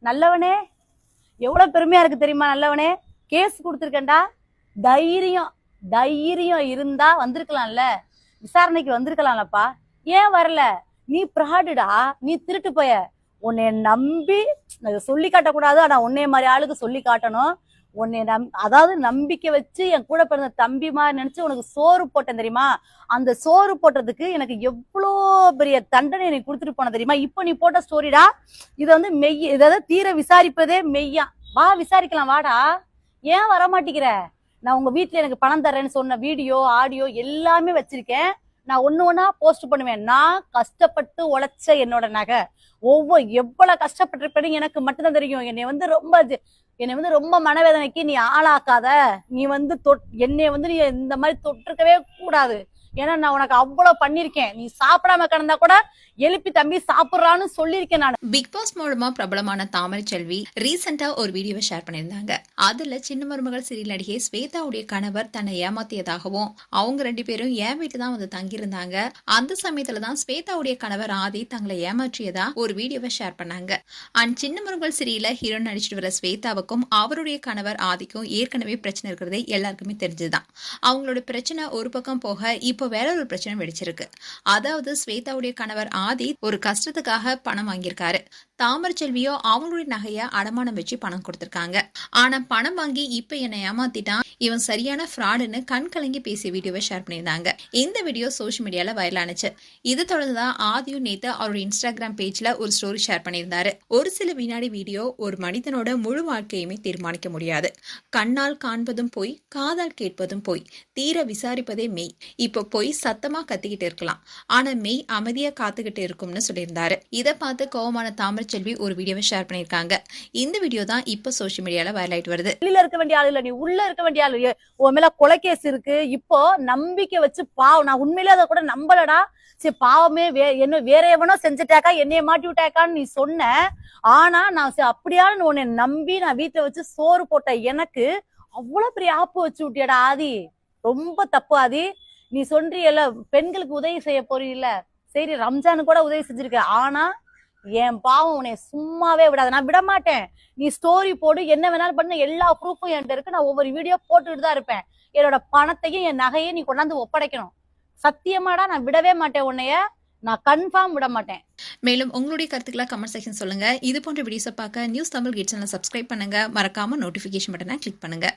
நல்லவனே, எவ்வளவு பெருமையா இருக்கு தெரியுமா? நல்லவனே, கேஸ் கொடுத்துருக்கேன்டா. தைரியம் தைரியம் இருந்தா வந்திருக்கலாம்ல, விசாரணைக்கு வந்திருக்கலாம்லப்பா. ஏன் வரல? நீ பிராடுடா, நீ திருட்டு போய. உன்னை நம்பி சொல்லி காட்டக்கூடாது, ஆனா உன்னைய மாதிரி ஆளுக்கு சொல்லி காட்டணும். உன்னை அதாவது நம்பிக்கை வச்சு என் கூட பிறந்த தம்பி மாதிரி நினைச்சு உனக்கு சோறு போட்டேன் தெரியுமா? அந்த சோறு போட்டதுக்கு எனக்கு எவ்வளோ பெரிய தண்டனை நீ கொடுத்துட்டு போன தெரியுமா? இப்போ நீ போட்ட ஸ்டோரிடா, இதை வந்து மெய், இதாவது தீர விசாரிப்பதே மெய்யா. வா விசாரிக்கலாம், வாடா. ஏன் வரமாட்டேங்கிற? நான் உங்க வீட்டுல எனக்கு பணம் தரேன்னு சொன்ன வீடியோ ஆடியோ எல்லாமே வச்சிருக்கேன். நான் ஒண்ணு போஸ்ட் பண்ணுவேன். நான் கஷ்டப்பட்டு உழைச்ச என்னோட நகை, எவ்வளவு கஷ்டப்பட்டிருப்பேன்னு எனக்கு மட்டும்தான் தெரியும். என்னை வந்து ரொம்ப மனவேதனைக்கு நீ ஆளாக்காத. நீ வந்து என்னை வந்து நீ இந்த மாதிரி தொட்டிருக்கவே கூடாது. ஏன்னா நான் உனக்கு அவ்வளவு பண்ணிருக்கேன். நீ சாப்பிடாம கிடந்தா கூட எழுப்பி தம்பி சாப்பிடுறான்னு சொல்லியிருக்கேன் நான். பிக் பாஸ் மூலமா பிரபலமான தாமரை செல்வி ரீசெண்டா ஒரு வீடியோவை ஷேர் பண்ணியிருந்தாங்க. அதுல சின்ன மருமகள் சீரியல் நடிகை ஸ்வேதாவுடைய கணவர் தன்னை ஏமாத்தியதாகவும், அவங்க 2 பேரும் என் வீட்டு தான் வந்து தங்கியிருந்தாங்க, அந்த சமயத்துலதான் ஸ்வேதாவுடைய கணவர் ஆதி தங்களை ஏமாற்றியதா ஒரு வீடியோவை ஷேர் பண்ணாங்க. அண்ட் சின்ன மருமகள் சீரியல்ல ஹீரோ நடிச்சிட்டு வர ஸ்வேதாவுக்கும் அவருடைய கணவர் ஆதிக்கும் ஏற்கனவே பிரச்சனை இருக்கிறதே எல்லாருக்குமே தெரிஞ்சுதான். அவங்களோட பிரச்சனை ஒரு பக்கம் போக இப்போ வேற ஒரு பிரச்சனை வெடிச்சிருக்கு. அதாவது ஸ்வேதாவுடைய கணவர் ஆதி ஒரு கஷ்டத்துக்காக பணம் வாங்கியிருக்காரு. தாமரை செல்வியோ அவங்களுடைய நகைய அடமானம் வச்சு பணம் கொடுத்திருக்காங்க. ஆனா பணம் வாங்கி இப்ப என்னை ஏமாத்திட்டான், இவன் சரியான ஃப்ராடுன்னு கண் கலங்கி பேசிய வீடியோவை ஷேர் பண்ணியிருந்தாங்க. இந்த வீடியோ சோஷியல் மீடியால வைரல் ஆனிச்சு. இது தொடர்ந்துதான் ஆதியும் நேத்து அவருடைய இன்ஸ்டாகிராம் பேஜ்ல ஒரு ஸ்டோரி ஷேர் பண்ணியிருந்தாரு. ஒரு சில வினாடி வீடியோ ஒரு மனிதனோட முழு வாழ்க்கையுமே தீர்மானிக்க முடியாது. கண்ணால் காண்பதும் போய், காதால் கேட்பதும் போய், தீர விசாரிப்பதே மெய். இப்போ போய் சத்தமா கத்திக்கிட்டு இருக்கலாம், ஆனா மெய் அமைதியா காத்துக்கிட்டு இருக்கும்னு சொல்லியிருந்தாரு. இதை பார்த்து கோவமான தாமரை செல்வி ஒரு வீடியோவை ஷேர் பண்ணியிருக்காங்க. இந்த வீடியோ தான் இப்ப சோஷியல் மீடியால வைரல் ஆயிட்டு வருது. வெளியில இருக்க வேண்டிய ஆளு இல்ல, நீ உள்ள இருக்க வேண்டிய ஆளு. உன் மேல கொலைகேஸ் இருக்கு. இப்போ நம்பிக்கை வச்சு பாவம், நான் உண்மையிலே அதை கூட நம்பலடா. சரி பாவமே என்ன வேற எவனோ செஞ்சுட்டாக்கா, என்னைய மாட்டி விட்டாக்கான்னு நீ சொன்ன. ஆனா நான் அப்படியானு உன்னை நம்பி நான் வீட்டுல வச்சு சோறு போட்ட எனக்கு அவ்வளவு பெரிய ஆப்பு வச்சு விட்டியடா ஆதி. ரொம்ப தப்பு ஆதி. நீ சொல்றீல பெண்களுக்கு உதவி செய்ய போறீல்ல, சரி ரம்ஜானு கூட உதவி செஞ்சிருக்க. ஆனா என் பாவம் உன்னை சும்மாவே விடாது, நான் விட மாட்டேன். நீ ஸ்டோரி போடு, என்ன வேணாலும் பண்ண, எல்லா ப்ரூஃபும் என்கிட்ட இருக்கு. நான் ஒவ்வொரு வீடியோ போட்டுட்டு தான் இருப்பேன். என்னோட பணத்தையும் என் நகையும் நீ கொண்டாந்து ஒப்படைக்கணும். சத்தியமாடா நான் விடவே மாட்டேன் உன்னைய, நான் கன்ஃபார்ம் விட மாட்டேன். மேலும் உங்களுடைய கருத்துக்களை கமெண்ட் செக்ஷன் சொல்லுங்க. இது போன்ற வீடியோஸை பார்க்க நியூஸ் தமிழ் கிட்ஸ் சேனலை சப்ஸ்கிரைப் பண்ணுங்க. மறக்காம நோட்டிபிகேஷன் பட்டனை கிளிக் பண்ணுங்க.